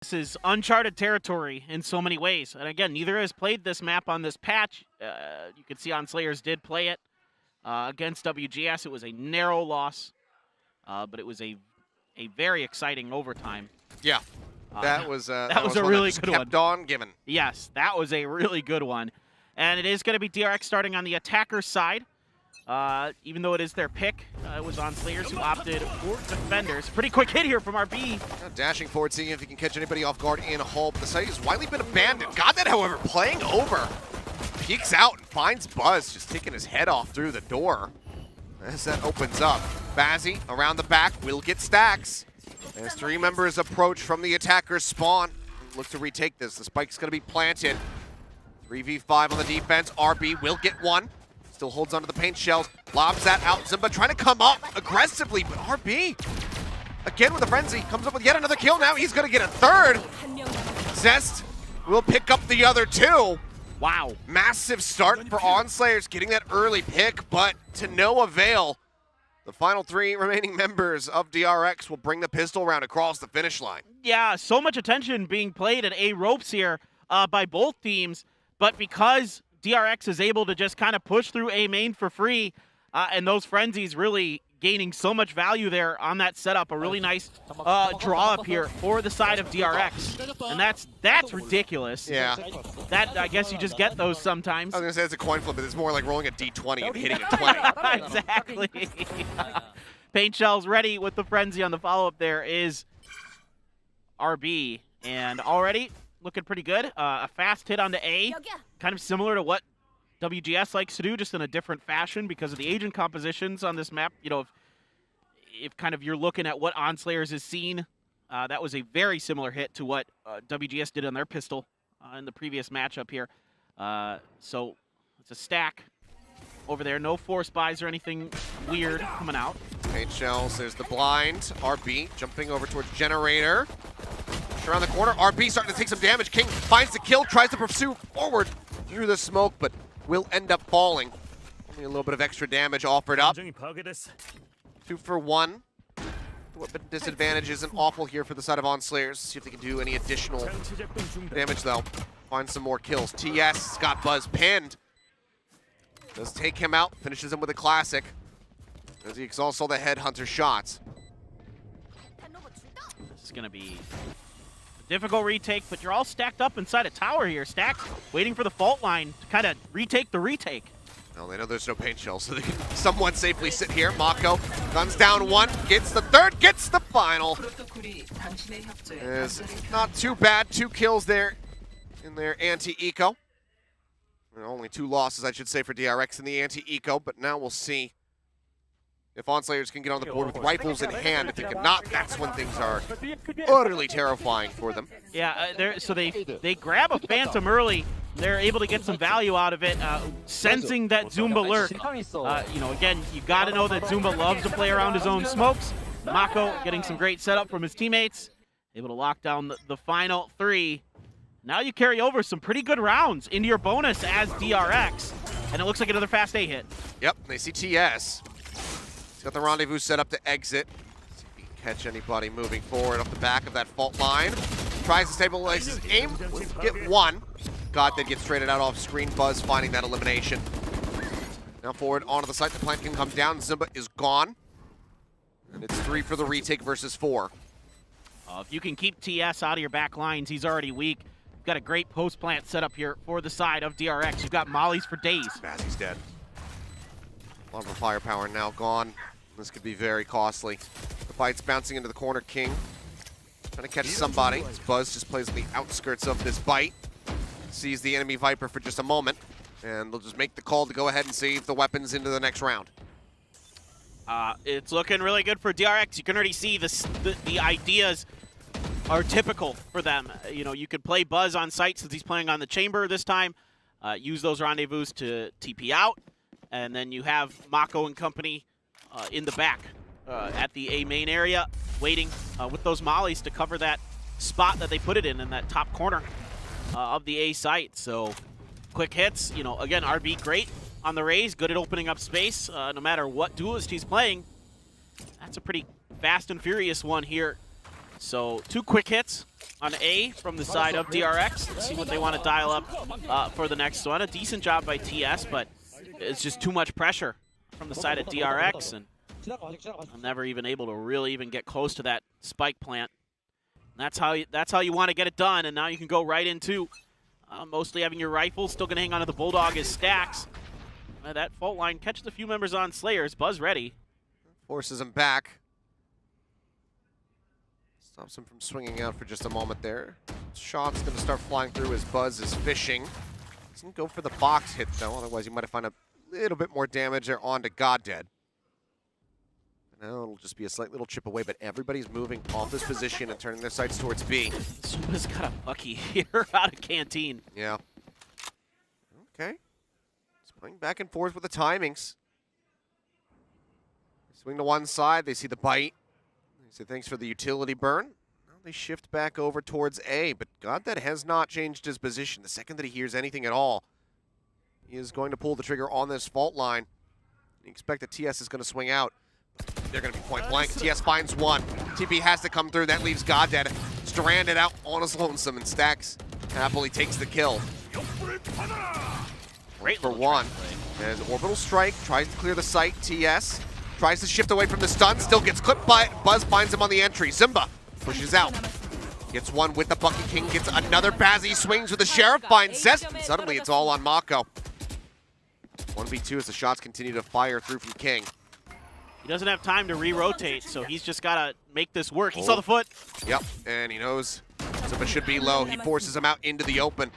This is uncharted territory in so many ways. And again, neither has played this map on this patch. You can see OnSlayers did play it against WGS. It was a narrow loss, but it was a very exciting overtime. Yeah, that was a really good one. Kept on giving. Yes, that was a really good one. And it is going to be DRX starting on the attacker side. Even though it is their pick, it was OnSlayers who opted for defenders. Pretty quick hit here from RB. Dashing forward, seeing if he can catch anybody off guard in a hole. But the site has widely been abandoned. Got that, however, playing over. Peeks out and finds Buzz, just taking his head off through the door. As that opens up, Bazzi around the back will get stacks. As three members approach from the attacker's spawn. Look to retake this. The spike's going to be planted. 3v5 on the defense. RB will get one. Still holds onto the paint shells, lobs that out. Zimba trying to come up aggressively, but RB, again with a frenzy, comes up with yet another kill now. He's going to get a third. Zest will pick up the other two. Wow. Massive start for OnSlayers, getting that early pick, but to no avail. The final three remaining members of DRX will bring the pistol round across the finish line. Yeah, so much attention being played at A ropes here by both teams, but because DRX is able to just kind of push through A main for free, and those frenzies really gaining so much value there on that setup. A really nice draw up here for the side of DRX, and that's ridiculous. Yeah. That, I guess you just get those sometimes. I was going to say it's a coin flip, but it's more like rolling a D20 and hitting a 20. Exactly. Paint shells ready with the frenzy on the follow-up there is RB, and already looking pretty good. A fast hit onto A, kind of similar to what WGS likes to do, just in a different fashion because of the agent compositions on this map. You know, if kind of you're looking at what OnSlayers has seen, that was a very similar hit to what WGS did on their pistol in the previous matchup here. So it's a stack over there. No force buys or anything weird coming out. Paint shells, there's the blind. RB jumping over towards Generator. Around the corner, RB starting to take some damage. King finds the kill, tries to pursue forward through the smoke, but will end up falling. Only a little bit of extra damage offered up. 2 for 1. The weapon disadvantage isn't awful here for the side of OnSlayers. See if they can do any additional damage though. Find some more kills. TS got Buzz pinned. Does take him out, finishes him with a classic. As he exhausts all the headhunter shots. This is going to be difficult retake, but you're all stacked up inside a tower here. Stacked, waiting for the fault line to kind of retake the retake. Well, they know there's no paint shells, so they can somewhat safely sit here. Mako guns down one, gets the third, gets the final. Is not too bad. 2 kills there in their anti-eco. Only 2 losses, I should say, for DRX in the anti-eco, but now we'll see if OnSlayers can get on the board with rifles in hand. If they cannot, that's when things are utterly terrifying for them. Yeah, so they grab a Phantom early. They're able to get some value out of it, sensing that Zumba lurk. You know, again, you got to know that Zumba loves to play around his own smokes. Mako getting some great setup from his teammates, able to lock down the final 3. Now you carry over some pretty good rounds into your bonus as DRX, and it looks like another fast A hit. Yep, they see TS. He's got the rendezvous set up to exit. See if he can catch anybody moving forward off the back of that fault line. Tries to stabilize his aim, will get 1. God, that gets traded out off screen. Buzz finding that elimination. Now forward onto the site, the plant can come down. Zimba is gone. And it's 3 for the retake versus 4. If you can keep TS out of your back lines, he's already weak. You've got a great post plant set up here for the side of DRX. You've got mollies for days. Bazzi's dead. A lot of the firepower now gone. This could be very costly. The fight's bouncing into the corner. King trying to catch somebody. As Buzz just plays on the outskirts of this bite. Sees the enemy Viper for just a moment. And they'll just make the call to go ahead and save the weapons into the next round. It's looking really good for DRX. You can already see the ideas are typical for them. You know, you could play Buzz on site since he's playing on the chamber this time. Use those rendezvous to TP out. And then you have Mako and company in the back at the A main area, waiting with those mollies to cover that spot that they put it in that top corner of the A site. So quick hits, you know, again, RB great on the raise, good at opening up space, no matter what duelist he's playing. That's a pretty fast and furious one here So 2 quick hits on A from the side of DRX. Let's see what they want to dial up for the next one. A decent job by TS, but it's just too much pressure from the side of DRX, and I'm never even able to really even get close to that spike plant. And that's how you want to get it done, and now you can go right into mostly having your rifle. Still going to hang on to the Bulldog as stacks. That fault line catches a few members on Slayers. Buzz ready. Forces him back. Stops him from swinging out for just a moment there. Shot's going to start flying through as Buzz is fishing. Doesn't go for the box hit, though. Otherwise, you might have found a little bit more damage there onto Goddead. Now it'll just be a slight little chip away, but everybody's moving off this position and turning their sights towards B. Suma's got a Bucky here out of Canteen. Yeah. Okay. Just playing back and forth with the timings. They swing to one side. They see the bite. They say thanks for the utility burn. Now they shift back over towards A, but Goddead has not changed his position. The second that he hears anything at all, he is going to pull the trigger on this fault line. You expect that TS is going to swing out. They're going to be point blank. TS finds one. TP has to come through. That leaves Goddead stranded out on his lonesome, and Stacks happily takes the kill. Great for one. As Orbital Strike tries to clear the site. TS tries to shift away from the stun. Still gets clipped by it. Buzz finds him on the entry. Zimba pushes out. Gets one with the Bucky King. Gets another Bazzi. Swings with the Sheriff. Finds Zest. And suddenly it's all on Mako. 1v2 as the shots continue to fire through from King. He doesn't have time to re-rotate, so he's just got to make this work. He saw the foot. Yep, and he knows Zimba should be low. He forces him out into the open.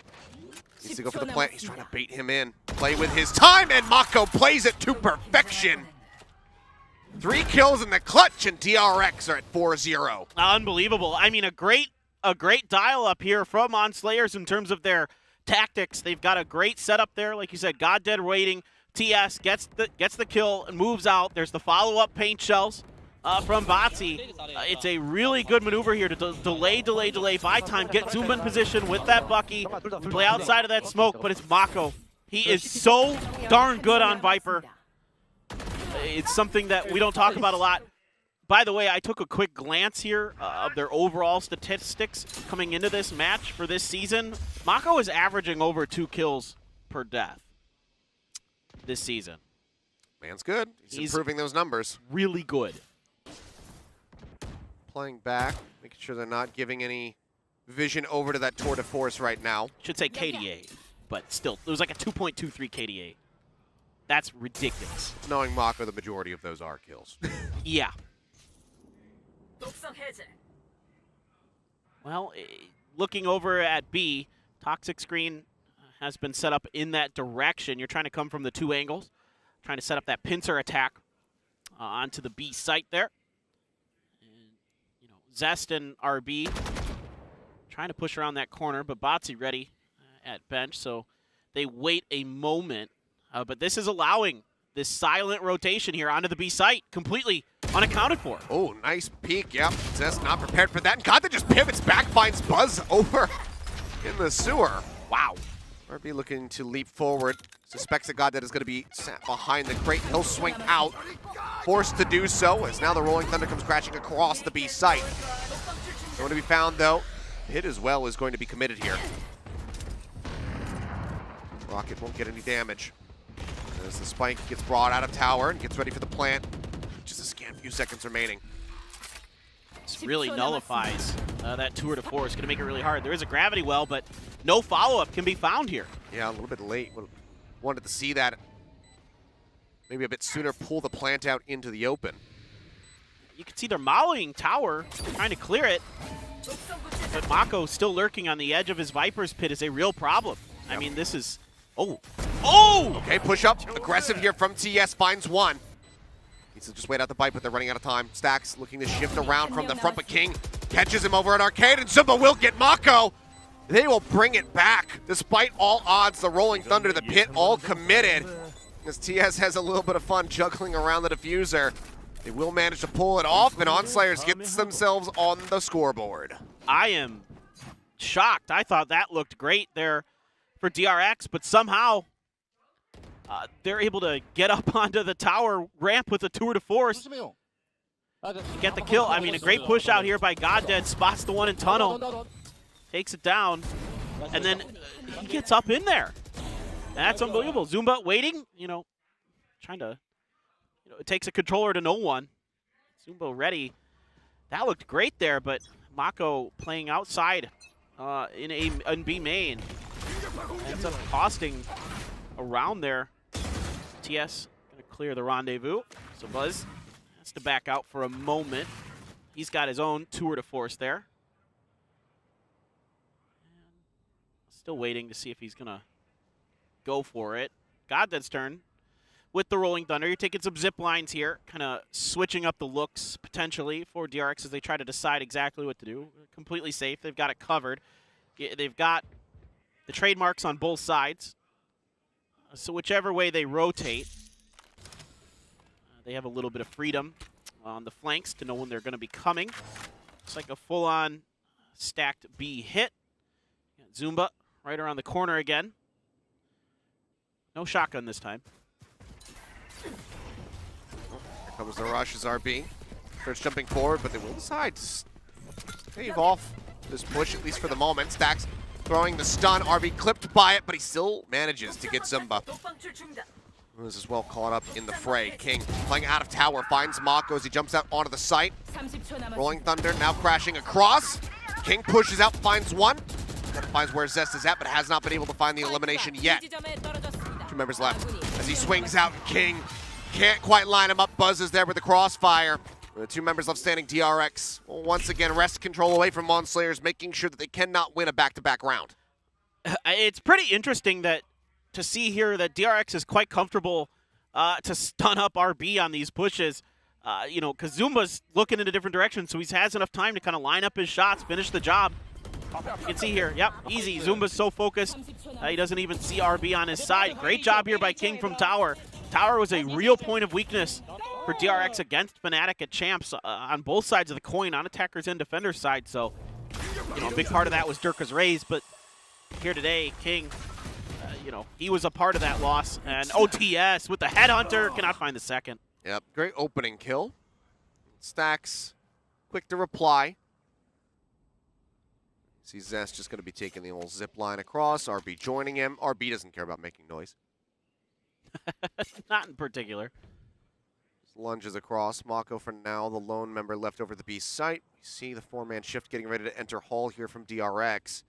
Needs to go for the plant. He's trying to bait him in. Play with his time, and Mako plays it to perfection. 3 kills in the clutch, and DRX are at 4-0. Unbelievable. I mean, a great dial up here from On Slayers in terms of their tactics. They've got a great setup there. Like you said, Goddead waiting. TS gets the kill and moves out. There's the follow-up paint shells from Batsy. It's a really good maneuver here to delay, buy time, get Zumba in position with that Bucky, play outside of that smoke, but it's Mako. He is so darn good on Viper. It's something that we don't talk about a lot. By the way, I took a quick glance here of their overall statistics coming into this match for this season. Mako is averaging over 2 kills per death this season. Man's good. He's improving those numbers. Really good. Playing back, making sure they're not giving any vision over to that tour de force right now. Should say KDA, but still, it was like a 2.23 KDA. That's ridiculous. Knowing Mako, the majority of those are kills. Yeah. Well, looking over at B, Toxic Screen has been set up in that direction. You're trying to come from the 2 angles, trying to set up that pincer attack onto the B site there. And, you know, Zest and RB trying to push around that corner, but Batsy ready at bench, so they wait a moment. But this is allowing this silent rotation here onto the B site, completely unaccounted for. Oh, nice peek. Yep, Zest not prepared for that. And Goddead just pivots back, finds Buzz over in the sewer. Wow. RB looking to leap forward. Suspects that Goddead is going to be sat behind the crate. He'll swing out. Forced to do so as now the Rolling Thunder comes crashing across the B site. Going to be found, though. Hit as well is going to be committed here. Rocket won't get any damage. As the spike gets brought out of tower and gets ready for the plant. Just a scant few seconds remaining. This really nullifies that tour de force. It's going to make it really hard. There is a gravity well, but no follow-up can be found here. Yeah, a little bit late. Wanted to see that maybe a bit sooner, pull the plant out into the open. You can see they're mollywing tower, trying to clear it. But Mako still lurking on the edge of his Viper's pit is a real problem. Yep. I mean, this is... Oh! Oh! Okay, push up. Aggressive here from TS, finds one. Needs to just wait out the bite, but they're running out of time. Stacks looking to shift around from the front, but King catches him over at Arcade, and Zumba will get Mako. They will bring it back. Despite all odds, the Rolling Thunder to the pit, all committed. As TS has a little bit of fun juggling around the diffuser. They will manage to pull it off, and OnSlayers gets themselves on the scoreboard. I am shocked. I thought that looked great there for DRX, but somehow they're able to get up onto the tower ramp with a tour de force. get the kill. I mean, a great push out here by Goddead. Spots the one in tunnel. Takes it down. And then he gets up in there. That's unbelievable. Zumba waiting, trying to, it takes a controller to know one. Zumba ready. That looked great there, but Mako playing outside in B main. Ends up costing a round there. TS going to clear the rendezvous. So Buzz has to back out for a moment. He's got his own tour de force there. Still waiting to see if he's going to go for it. Goddead's turn with the Rolling Thunder. You're taking some zip lines here, kind of switching up the looks potentially for DRX as they try to decide exactly what to do. Completely safe. They've got it covered. They've got the trademarks on both sides. So whichever way they rotate, they have a little bit of freedom on the flanks to know when they're going to be coming. It's like a full-on stacked B hit. Zumba right around the corner again. No shotgun this time. Here comes the rush as RB. Starts jumping forward, but they will decide to stave off this push, at least for the moment. Stacks throwing the stun. RB clipped by it, but he still manages to get Zumba. This is well caught up in the fray. King playing out of tower, finds Mako as he jumps out onto the site. Rolling Thunder now crashing across. King pushes out, finds one. Finds where Zest is at, but has not been able to find the elimination yet. 2 members left as he swings out. King can't quite line him up. Buzz is there with the crossfire. The 2 members left standing. DRX will once again wrest control away from Monslayers, making sure that they cannot win a back-to-back round. It's pretty interesting to see here that DRX is quite comfortable to stun up RB on these pushes. Because Zumba's looking in a different direction, so he has enough time to kind of line up his shots, finish the job. You can see here, yep, easy. Zumba's so focused, he doesn't even see RB on his side. Great job here by King from Tower. Tower was a real point of weakness for DRX against Fnatic at Champs on both sides of the coin, on attackers and defenders side. So, a big part of that was Durka's raise, but here today, King, he was a part of that loss. And OTS with the headhunter, cannot find the second. Yep, great opening kill. Stacks, quick to reply. See Zest just going to be taking the old zip line across. RB joining him. RB doesn't care about making noise. Not in particular. Just lunges across. Mako for now, the lone member left over the B site. We see the 4-man shift getting ready to enter Hall here from DRX.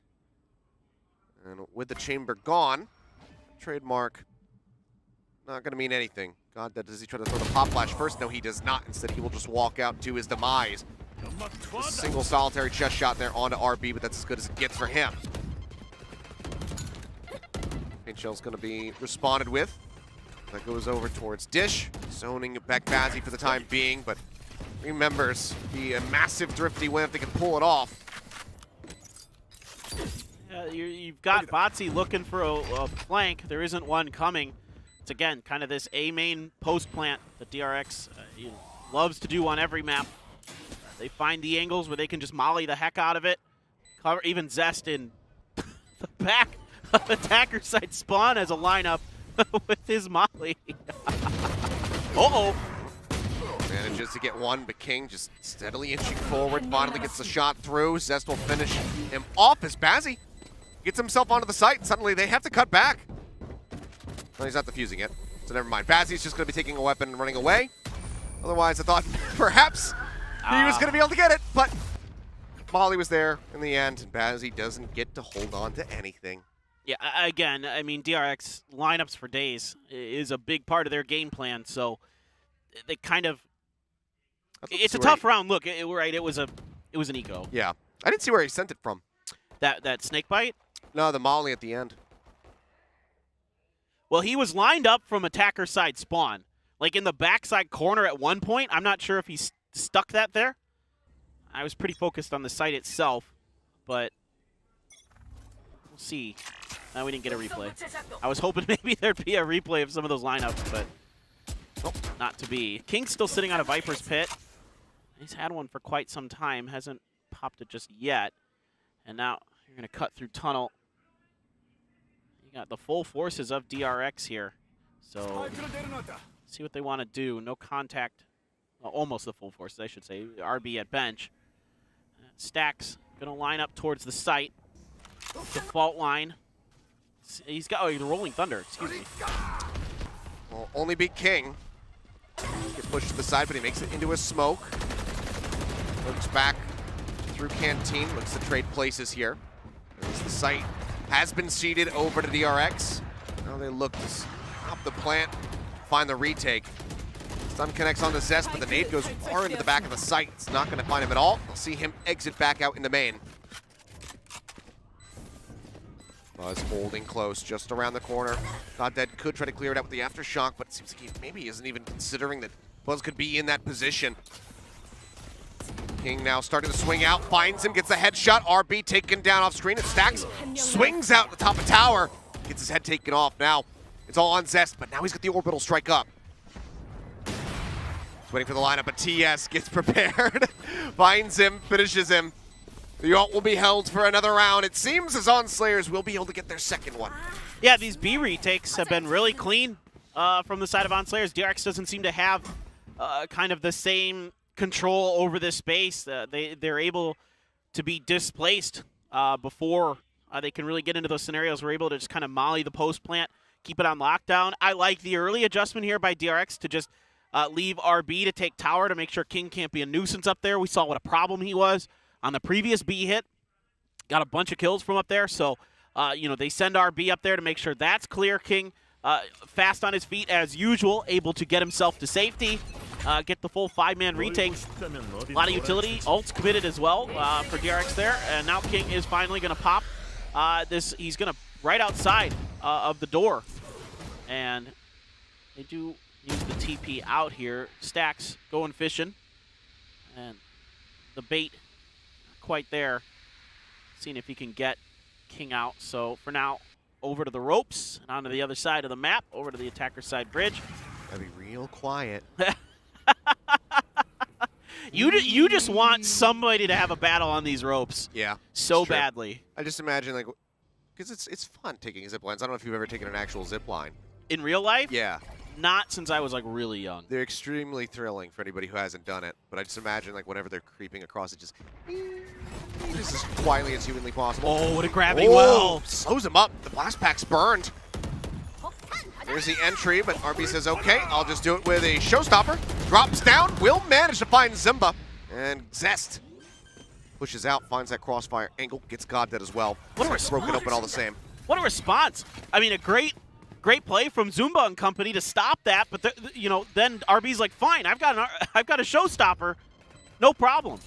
And with the chamber gone, trademark not going to mean anything. God, does he try to throw the pop flash first? No, he does not. Instead, he will just walk out to his demise. A single solitary chest shot there onto RB, but that's as good as it gets for him. Paint Shell's going to be responded with. That goes over towards Dish, zoning back Bazzi for the time being, but remembers be a massive Drifty win if they can pull it off. You've got Bazzi looking for a flank. There isn't one coming. It's again kind of this A main post plant that DRX loves to do on every map. They find the angles where they can just molly the heck out of it. Cover even Zest in the back of attacker side spawn as a lineup with his molly. Uh-oh. Manages to get one, but King just steadily inching forward. Finally gets the shot through. Zest will finish him off as Bazzi gets himself onto the site, and suddenly they have to cut back. Well, he's not defusing it, so never mind. Bazzi's just going to be taking a weapon and running away. Otherwise, I thought perhaps he was going to be able to get it, but Molly was there in the end, and Bazzi doesn't get to hold on to anything. Yeah, again, I mean, DRX lineups for days is a big part of their game plan, so they kind of... It's a tough round. Look, it was an eco. Yeah. I didn't see where he sent it from. That snake bite? No, the Molly at the end. Well, he was lined up from attacker side spawn. Like in the backside corner at one point. I'm not sure if he stuck that there. I was pretty focused on the site itself, but we'll see. We didn't get a replay. I was hoping maybe there'd be a replay of some of those lineups, but nope, not to be. King's still sitting on a Viper's Pit. He's had one for quite some time. Hasn't popped it just yet. And now you're going to cut through tunnel. You got the full forces of DRX here. So see what they want to do. No contact almost the full forces, I should say. RB at bench. Stacks going to line up towards the site. Default line. He's got, the Rolling Thunder, excuse me. Will only beat King. Gets pushed to the side, but he makes it into a smoke. Looks back through Canteen, looks to trade places here. As the site has been ceded over to DRX. Now they look to stop the plant, find the retake. Stun connects on the Zest, but the nade goes far into the back of the site. It's not going to find him at all. We'll see him exit back out into main. Buzz holding close, just around the corner. Goddead could try to clear it out with the Aftershock, but it seems like he maybe isn't even considering that Buzz could be in that position. King now starting to swing out, finds him, gets a headshot. RB taken down off screen, and Stacks swings out the top of tower. Gets his head taken off. Now it's all on Zest, but now he's got the orbital strike up. He's waiting for the lineup, but TS gets prepared. Finds him, finishes him. The ult will be held for another round. It seems as ONS Slayers will be able to get their second one. Yeah, these B retakes have been really clean from the side of ONS Slayers. DRX doesn't seem to have kind of the same control over this space. They're able to be displaced before they can really get into those scenarios. We're able to just kind of molly the post plant, keep it on lockdown. I like the early adjustment here by DRX to just leave RB to take tower to make sure King can't be a nuisance up there. We saw what a problem he was on the previous B hit. Got a bunch of kills from up there, so they send RB up there to make sure that's clear. King fast on his feet as usual, able to get himself to safety, get the full 5-man retake. A lot of utility, ults committed as well for DRX there, and now King is finally going to pop this. He's going to right outside of the door, and they do use the TP out here. Stacks going fishing, and the bait quite there. Seeing if he can get King out. So for now, over to the ropes and onto the other side of the map, over to the attacker side bridge. Gotta be real quiet. You just want somebody to have a battle on these ropes. Yeah. So badly. I just imagine, like, because it's fun taking zip lines. I don't know if you've ever taken an actual zip line. In real life? Yeah. Not since I was like really young. They're extremely thrilling for anybody who hasn't done it. But I just imagine, like, whenever they're creeping across it, just as quietly as humanly possible. Oh, what a grabbing well. Slows him up. The blast pack's burned. There's the entry, but RB says, okay, I'll just do it with a showstopper. Drops down, will manage to find Zimba. And Zest pushes out, finds that crossfire angle, gets Goddead as well. What a response. Broken open all the same. What a response. I mean, a great play from Zumba and company to stop that, but then RB's like, fine, I've got a showstopper, no problem.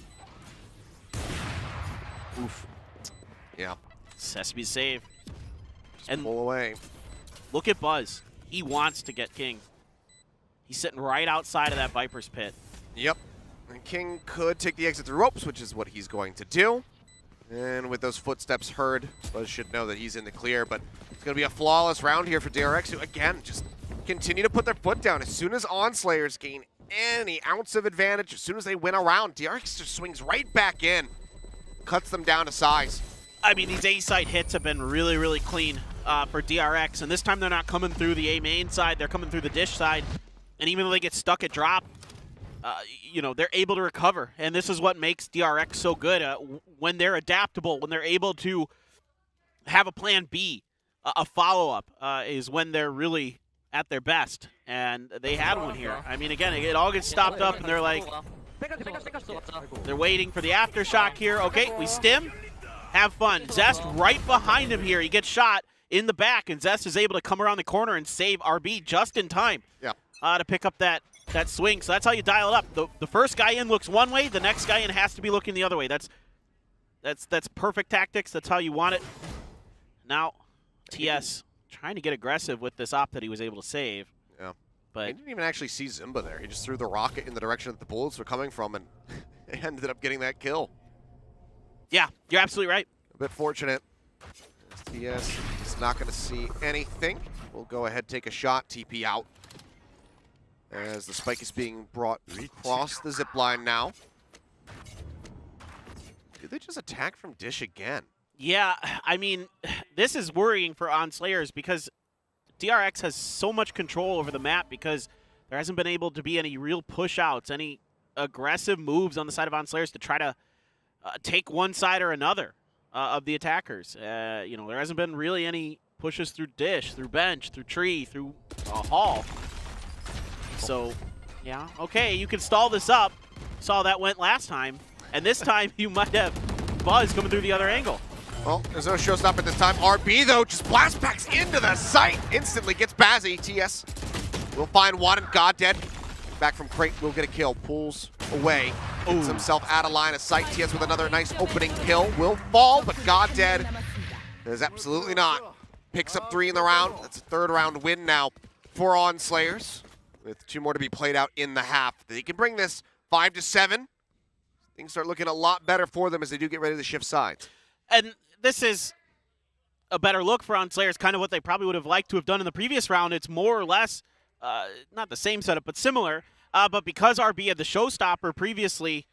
Oof. Yeah. Sesame save. Just and pull away. Look at Buzz. He wants to get King. He's sitting right outside of that Viper's pit. Yep. And King could take the exit through ropes, which is what he's going to do. And with those footsteps heard, Buzz should know that he's in the clear, but it's going to be a flawless round here for DRX, who, again, just continue to put their foot down. As soon as ONS Slayers gain any ounce of advantage, as soon as they win a round, DRX just swings right back in, cuts them down to size. I mean, these A-site hits have been really, really clean for DRX, and this time they're not coming through the A main side, they're coming through the dish side, and even though they get stuck at drop, they're able to recover, and this is what makes DRX so good. When they're adaptable, when they're able to have a plan B, a follow-up, is when they're really at their best, and they had one here. I mean, again, it all gets stopped up, and they're like, they're waiting for the aftershock here. Okay, we stim, have fun. Zest right behind him here. He gets shot in the back, and Zest is able to come around the corner and save RB just in time to pick up that swing. So that's how you dial it up. The first guy in looks one way, the next guy in has to be looking the other way. That's perfect tactics. That's how you want it. Now, TS trying to get aggressive with this op that he was able to save. Yeah. But he didn't even actually see Zimba there. He just threw the rocket in the direction that the bullets were coming from, and ended up getting that kill. Yeah, you're absolutely right. A bit fortunate. TS is not going to see anything. We'll go ahead, take a shot, TP out. As the spike is being brought across the zip line now. Did they just attack from dish again? Yeah, I mean, this is worrying for ONS Slayers because DRX has so much control over the map because there hasn't been able to be any real push-outs, any aggressive moves on the side of OnSlayers to try to take one side or another of the attackers. You know, there hasn't been really any pushes through dish, through bench, through tree, through hall. So, yeah, okay, you can stall this up. Saw how that went last time, and this time you might have Buzz coming through the other angle. Well, there's no showstopper this time. RB, though, just blast packs into the site. Instantly gets Bazzy. TS will find one and God dead. Back from crate, will get a kill. Pulls away. Gets himself out of line of sight. TS with another nice opening kill. Will fall, but God dead is absolutely not. Picks up 3 in the round. That's a 3rd round win now for OnSlayers, with 2 more to be played out in the half. They can bring this 5-7. Things start looking a lot better for them as they do get ready to shift sides. And this is a better look for OnSlayers, kind of what they probably would have liked to have done in the previous round. It's more or less, not the same setup, but similar. But because RB had the showstopper previously,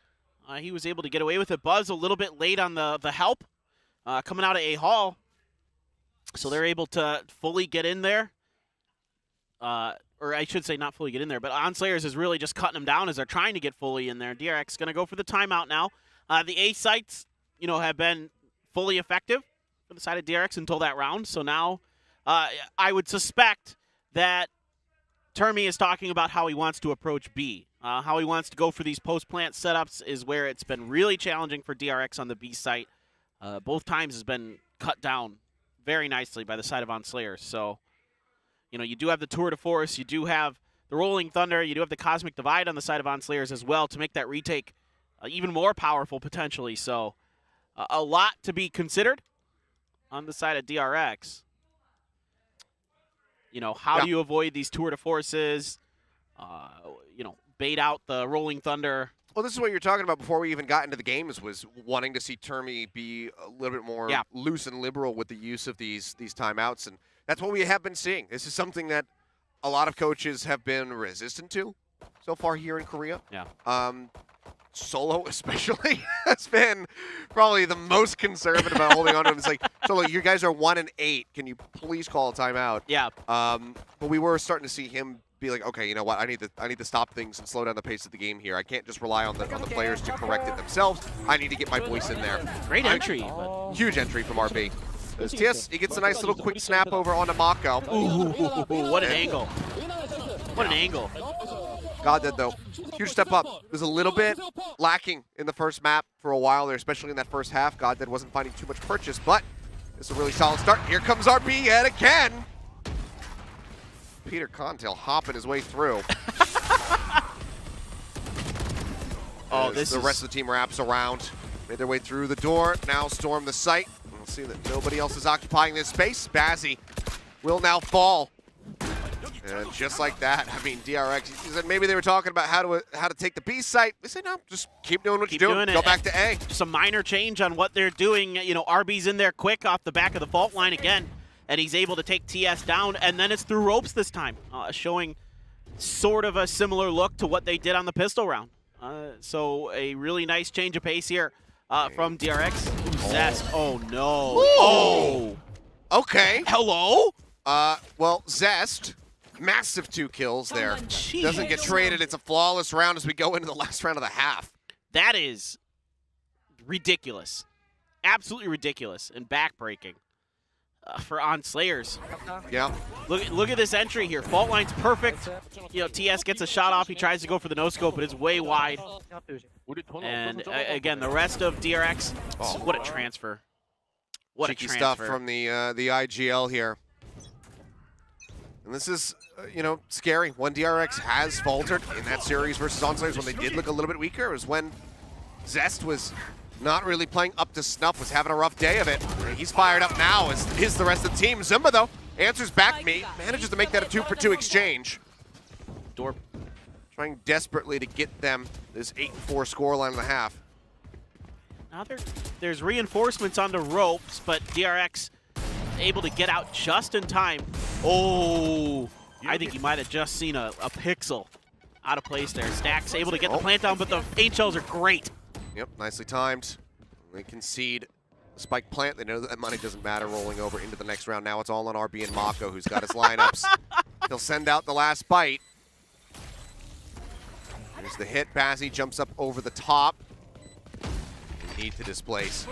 he was able to get away with it. Buzz a little bit late on the help coming out of A Hall. So they're able to fully get in there. Or I should say not fully get in there, but OnSlayers is really just cutting them down as they're trying to get fully in there. DRX going to go for the timeout now. The A sites, you know, have been fully effective for the side of DRX until that round. So now I would suspect that Termi is talking about how he wants to approach B. How he wants to go for these post-plant setups is where it's been really challenging for DRX on the B site. Both times has been cut down very nicely by the side of OnSlayers. So, you know, you do have the Tour de Force, you do have the Rolling Thunder, you do have the Cosmic Divide on the side of OnSlayers as well to make that retake even more powerful potentially. So, a lot to be considered on the side of DRX. You know, how do you avoid these Tour de Forces? You know, bait out the Rolling Thunder. Well, this is what you were talking about before we even got into the games, was wanting to see Termi be a little bit more loose and liberal with the use of these timeouts, and that's what we have been seeing. This is something that a lot of coaches have been resistant to so far here in Korea. Yeah. Solo especially has been probably the most conservative about holding on to him. It's like, Solo, you guys are 1-8. Can you please call a timeout? Yeah. But we were starting to see him be like, okay, you know what? I need to stop things and slow down the pace of the game here. I can't just rely on the players to correct it themselves. I need to get my voice in there. Great entry. Huge entry from RB. As TS, he gets a nice little quick snap over onto Mako. Ooh, what an angle. What an angle. God dead, though. Huge step up. It was a little bit lacking in the first map for a while there, especially in that first half. God dead wasn't finding too much purchase, but it's a really solid start. Here comes RB yet again. Peter Contail hopping his way through. The rest of the team wraps around. Made their way through the door. Now storm the site. We'll see that nobody else is occupying this space. Bazzy will now fall. And just like that, I mean, DRX, he said maybe they were talking about how to take the B site. They said, no, just keep doing what you're doing. Go back to A. Just a minor change on what they're doing. You know, RB's in there quick off the back of the fault line again, and he's able to take TS down, and then it's through ropes this time, showing sort of a similar look to what they did on the pistol round. So a really nice change of pace here from DRX. Zest, oh no. Ooh. Oh. Okay. Hello? Well, Zest, massive 2 kills there. Jeez. Doesn't get traded. It's a flawless round as we go into the last round of the half. That is ridiculous. Absolutely ridiculous and backbreaking for OnSlayers. Yeah. Look at this entry here. Fault line's perfect. You know, TS gets a shot off. He tries to go for the no-scope, but it's way wide. And again, the rest of DRX, what a transfer. What Cheeky a transfer. stuff from the IGL here. And this is, you know, scary. When DRX has faltered in that series versus OnSlayers, when they did look a little bit weaker, was when Zest was not really playing up to snuff, was having a rough day of it. And he's fired up now, as is the rest of the team. Zumba, though, answers back manages to make that a 2-for-2 exchange. Door trying desperately to get them this 8-4 scoreline in the half. Now there's reinforcements on the ropes, but DRX able to get out just in time. Oh, I think you might have just seen a pixel out of place there. Stack's able to get the plant down, but the HLs are great. Yep, nicely timed. They concede the spike plant. They know that money doesn't matter rolling over into the next round. Now it's all on RB and Mako, who's got his lineups. He'll send out the last bite. There's the hit. Bazzi jumps up over the top. They need to displace.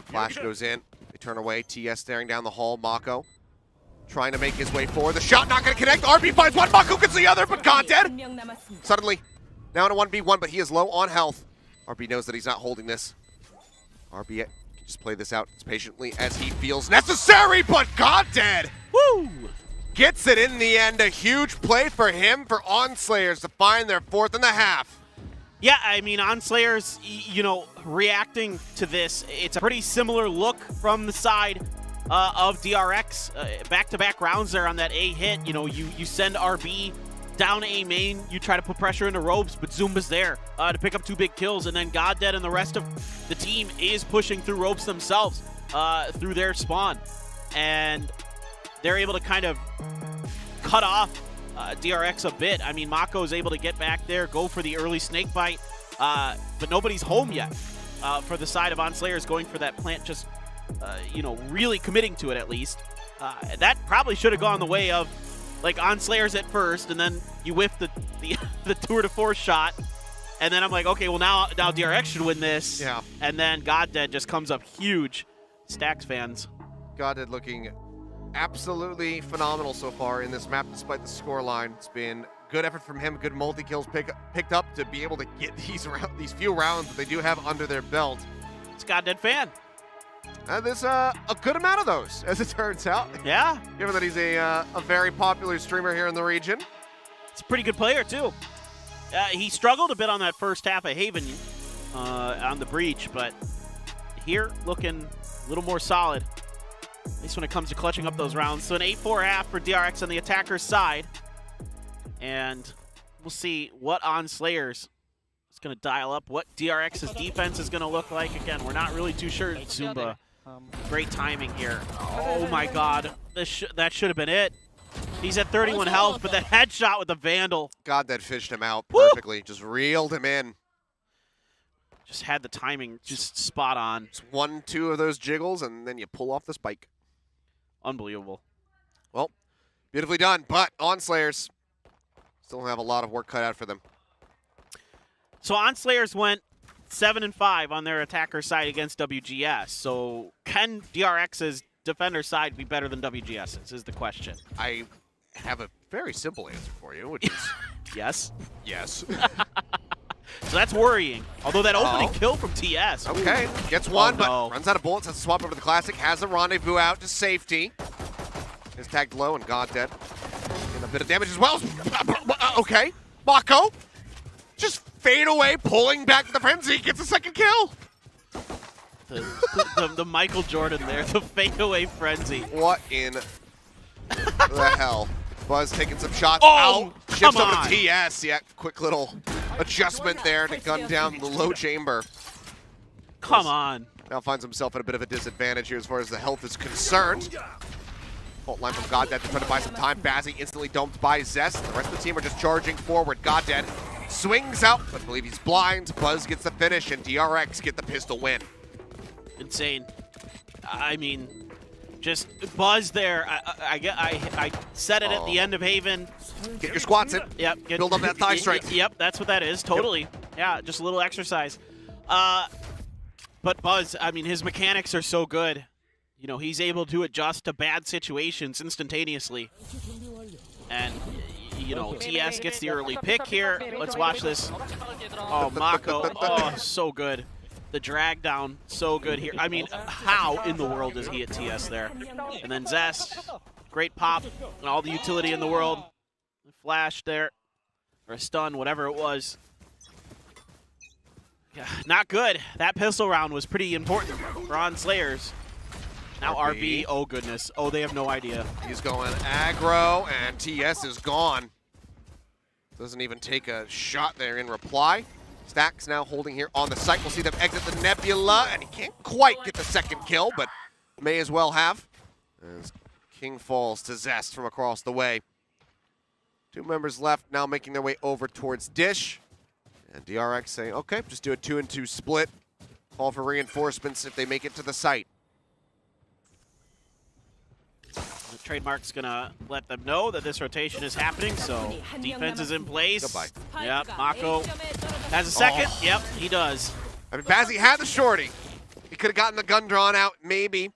Flash goes in. They turn away. TS staring down the hall. Mako trying to make his way forward. The shot not going to connect. RB finds one. Mako gets the other, but gone dead. Suddenly, now in a 1v1, but he is low on health. RB knows that he's not holding this. RB can just play this out as patiently as he feels necessary, but gone dead. Woo! Gets it in the end. A huge play for him, for OnSlayers to find their 4th in the half. Yeah, I mean, OnSlayers, you know, reacting to this, it's a pretty similar look from the side of DRX. Back-to-back rounds there on that A hit. You know, you send RB down A main, you try to put pressure into ropes, but Zumba's there to pick up 2 big kills, and then GodDead and the rest of the team is pushing through ropes themselves through their spawn. And they're able to kind of cut off DRX a bit. I mean, Mako is able to get back there, go for the early snake bite, but nobody's home yet for the side of OnSlayers going for that plant, just, you know, really committing to it at least. That probably should have gone the way of, like, OnSlayers at first, and then you whiff the tour de force shot, and then I'm like, okay, well, now DRX should win this. Yeah. And then GodDead just comes up huge. Stacks fans. GodDead looking absolutely phenomenal so far in this map, despite the scoreline. It's been good effort from him, good multi-kills picked up to be able to get these few rounds that they do have under their belt. It's GodDead fan. And there's a good amount of those, as it turns out. Yeah. Given that he's a very popular streamer here in the region. It's a pretty good player, too. He struggled a bit on that first half of Haven on the breach, but here looking a little more solid, at least when it comes to clutching up those rounds. So an 8-4 half for DRX on the attacker's side. And we'll see what OnSlayers is going to dial up, what DRX's defense is going to look like. Again, we're not really too sure. Zumba, great timing here. Oh my God, that should have been it. He's at 31 health, but that headshot with the Vandal. GodDead fished him out perfectly, just reeled him in. Just had the timing just spot on. Just 1-2 of those jiggles, and then you pull off the spike. Unbelievable. Well, beautifully done, but OnSlayers still have a lot of work cut out for them. So OnSlayers went 7-5 on their attacker side against WGS. So can DRX's defender side be better than WGS's is the question. I have a very simple answer for you, which is yes. Yes. So that's worrying. Although that opening kill from TS. Okay, gets one, no. but runs out of bullets, has to swap over to the Classic, has a rendezvous out to safety. Is tagged low and GodDead. Getting a bit of damage as well. Okay, Mako just fade away, pulling back the frenzy, gets a second kill. The Michael Jordan there, the fadeaway frenzy. What in the hell? Buzz taking some shots Oh, out, shifts come over on. to TS. Yeah, quick little adjustment there to gun down the low chamber. Come on. Now finds himself at a bit of a disadvantage here as far as the health is concerned. Fault line from GodDead to try to buy some time. Bazzi instantly dumped by Zest. The rest of the team are just charging forward. GodDead swings out, but I believe he's blind. Buzz gets the finish, and DRX get the pistol win. Insane. I mean, just Buzz there. I said it at the end of Haven. Get your squats in. Yep. Build up that thigh strength. Yep, that's what that is. Totally. Yep. Yeah, just a little exercise. But Buzz, I mean, his mechanics are so good. You know, he's able to adjust to bad situations instantaneously. And, you know, TS gets the early pick here. Let's watch this. Oh, Mako. Oh, so good. The drag down, so good here. I mean, how in the world is he at TS there? And then Zest, great pop, and all the utility in the world. Flash there, or a stun, whatever it was. Yeah, not good. That pistol round was pretty important for OnSlayers. Now RB, oh goodness. Oh, they have no idea. He's going aggro, and TS is gone. Doesn't even take a shot there in reply. Stacks now holding here on the site. We'll see them exit the Nebula, and he can't quite get the second kill, but may as well have. As King falls to Zest from across the way. 2 members left now making their way over towards Dish. And DRX saying, okay, just do a 2-2 split. Call for reinforcements if they make it to the site. Trademark's gonna let them know that this rotation is happening, so defense is in place. Goodbye. Yep, Mako has a second. Oh. Yep, he does. I mean, Bazzi had the shorty. He could have gotten the gun drawn out, maybe.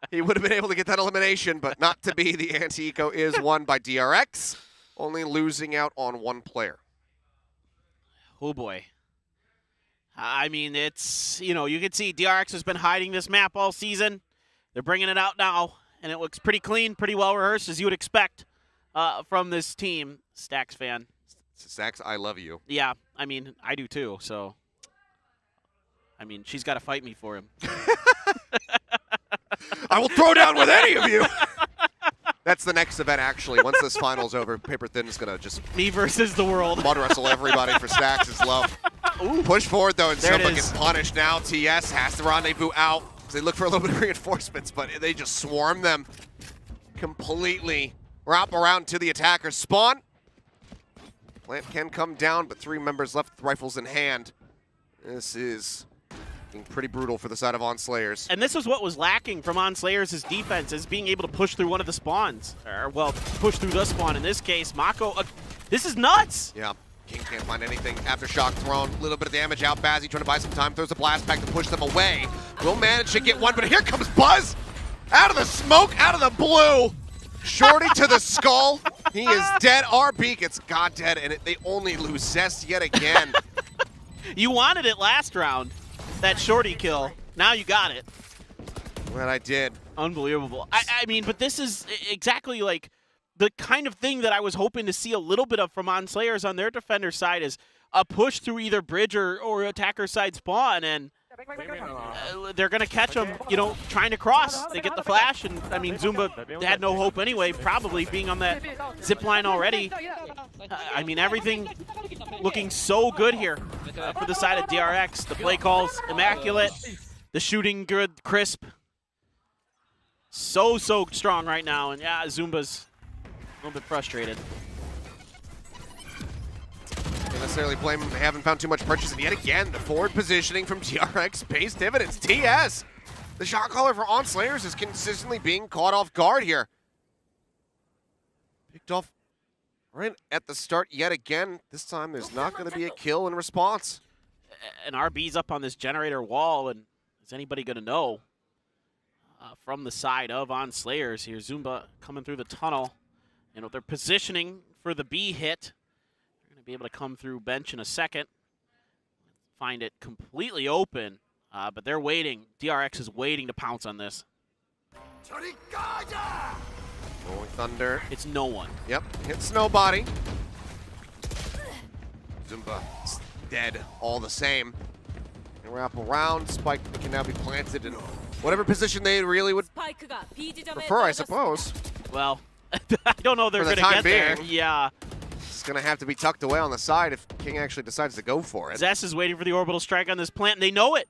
He would have been able to get that elimination, but not to be. The anti-eco is won by DRX, only losing out on one player. Oh boy. I mean, it's, you know, you can see DRX has been hiding this map all season. They're bringing it out now, and it looks pretty clean, pretty well rehearsed, as you would expect from this team. Stacks fan. Stacks, I love you. Yeah, I mean, I do too, so. I mean, she's got to fight me for him. I will throw down with any of you. That's the next event, actually. Once this final's over, Paper Thin is going to just me versus the world. mud wrestle everybody for Stacks' love. Ooh. Push forward, though, and There it Zumba is. gets punished now. TS has to rendezvous out. They look for a little bit of reinforcements, but they just swarm them completely. Wrap around to the attacker's spawn. Plant can come down, but 3 members left with rifles in hand. This is being pretty brutal for the side of OnSlayers. And this is what was lacking from OnSlayers' defense, is being able to push through one of the spawns. Or, well, push through the spawn. In this case, Mako, this is nuts! Yeah, King can't find anything. Aftershock thrown, a little bit of damage out. Bazzi trying to buy some time, throws a blast back to push them away. Will manage to get one, but here comes Buzz! Out of the smoke, out of the blue! Shorty to the skull. He is dead. RB gets god dead, and they only lose Zest yet again. You wanted it last round, that shorty kill. Now you got it. Well, I did. Unbelievable. I mean, but this is exactly like the kind of thing that I was hoping to see a little bit of from OnSlayers on their defender side, is a push through either bridge or attacker side spawn, and they're going to catch them, you know, trying to cross. They get the flash, and I mean, Zumba had no hope anyway, probably being on that zip line already. I mean, everything looking so good here for the side of DRX. The play calls immaculate, the shooting good, crisp. So strong right now, and yeah, Zumba's a little bit frustrated. Don't necessarily blame them. They haven't found too much purchase, and yet again, the forward positioning from DRX pays dividends. TS, the shot caller for OnSlayers, is consistently being caught off guard here. Picked off right at the start yet again. This time, there's not going to be a kill in response. And RB's up on this generator wall, and is anybody going to know? From the side of OnSlayers here, Zumba coming through the tunnel. You know, they're positioning for the B hit. They're going to be able to come through bench in a second. Find it completely open, but they're waiting. DRX is waiting to pounce on this. Rolling Thunder. It's no one. Yep, hits nobody. Zumba's dead all the same. They wrap around. Spike can now be planted in whatever position they really would prefer, I suppose. Well, I don't know they're For the going to time get there. being. Yeah. It's going to have to be tucked away on the side if King actually decides to go for it. Zess is waiting for the orbital strike on this plant, and they know it.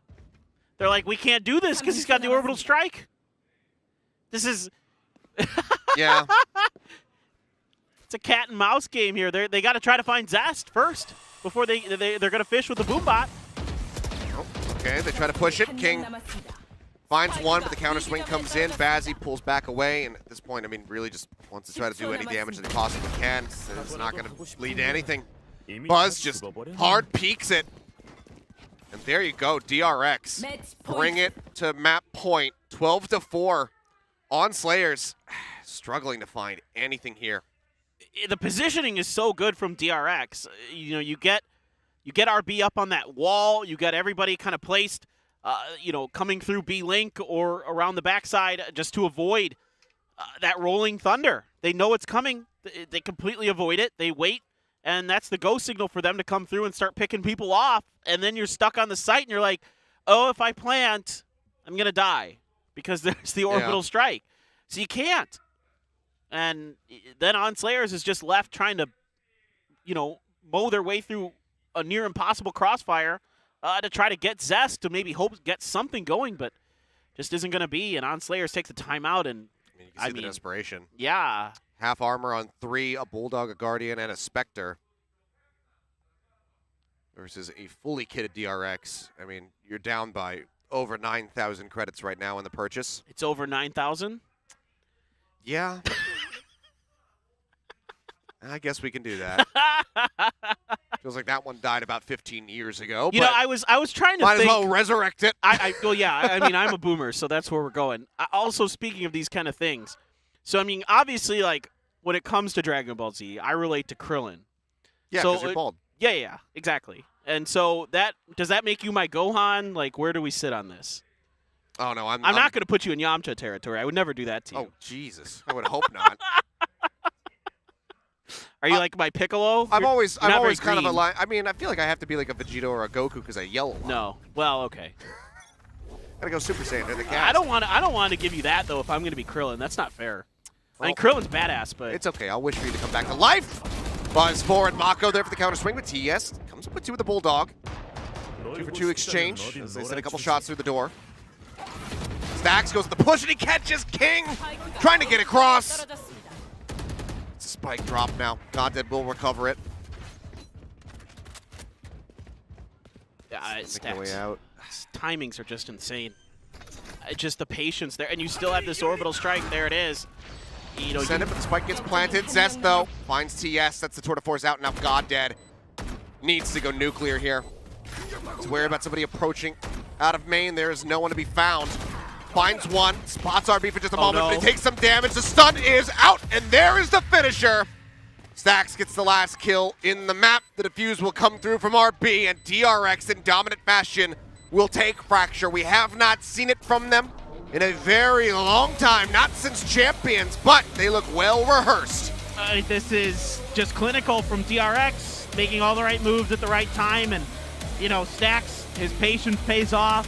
They're like, we can't do this because he's got the orbital strike. This is... Yeah. It's a cat and mouse game here. They got to try to find Zest first before they're going to fish with the boom bot. Oh, okay, they try to push it. King finds one, but the counter swing comes in. Bazzi pulls back away, and at this point, I mean, really just wants to try to do any damage that he possibly can. It's not going to lead to anything. Buzz just hard peeks it. And there you go, DRX. Bring it to map point. 12-4. OnSlayers struggling to find anything here. The positioning is so good from DRX. You know, you get RB up on that wall. You got everybody kind of placed, you know, coming through B link or around the backside just to avoid that rolling thunder. They know it's coming. They completely avoid it. They wait, and that's the go signal for them to come through and start picking people off. And then you're stuck on the site, and you're like, oh, if I plant, I'm going to die because there's the orbital strike. So you can't. And then OnSlayers is just left trying to, you know, mow their way through a near impossible crossfire to try to get Zest to maybe hope get something going, but just isn't going to be. And OnSlayers takes a timeout, and You can see the desperation. Yeah. Half armor on 3, a Bulldog, a Guardian, and a Spectre. Versus a fully kitted DRX. I mean, you're down by over 9,000 credits right now in the purchase. It's over 9,000? Yeah, I guess we can do that. Feels like that one died about 15 years ago. You know, I was trying to might think. as well resurrect it. Well, yeah. I mean, I'm a boomer, so that's where we're going. Also, speaking of these kind of things, so I mean, obviously, like when it comes to Dragon Ball Z, I relate to Krillin. Yeah, because you're bald. Yeah, exactly. And so does that make you my Gohan? Like, where do we sit on this? Oh no, I'm not going to put you in Yamcha territory. I would never do that to you. Oh Jesus, I would hope not. Are you like my Piccolo? I'm always kind of green. I mean, I feel like I have to be like a Vegeta or a Goku because I yell a lot. No. Well, okay. Gotta go Super Saiyan in the gas. I don't want to give you that though. If I'm going to be Krillin, that's not fair. I mean, Krillin's badass, but it's okay. I'll wish for you to come back to life. Buzz forward, Mako there for the counter swing, but TS comes up with 2 with the Bulldog. 2 for 2 exchange as they send a couple shots through the door. Stacks goes to the push and he catches King, trying to get across. It's a spike drop now. Goddead will recover it. Stacks. Way out. Timings are just insane. Just the patience there, and you still have this orbital strike. There it is. You know, send it, but the spike gets planted. Zest, though, finds TS. That's the tour de force out. Now Goddead needs to go nuclear here. He's worried about somebody approaching out of main. There is no one to be found. Finds one. Spots RB for just a moment, but he takes some damage. The stun is out, and there is the finisher. Stacks gets the last kill in the map. The defuse will come through from RB, and DRX in dominant fashion will take Fracture. We have not seen it from them in a very long time, not since Champions, but they look well rehearsed. This is just clinical from DRX, making all the right moves at the right time, and you know, Stacks, his patience pays off,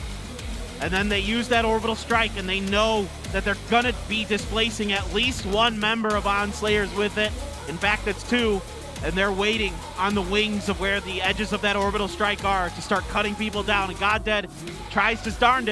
and then they use that orbital strike, and they know that they're gonna be displacing at least one member of ONS Slayers with it. In fact, it's 2, and they're waiting on the wings of where the edges of that orbital strike are to start cutting people down, and Goddead tries his darndest.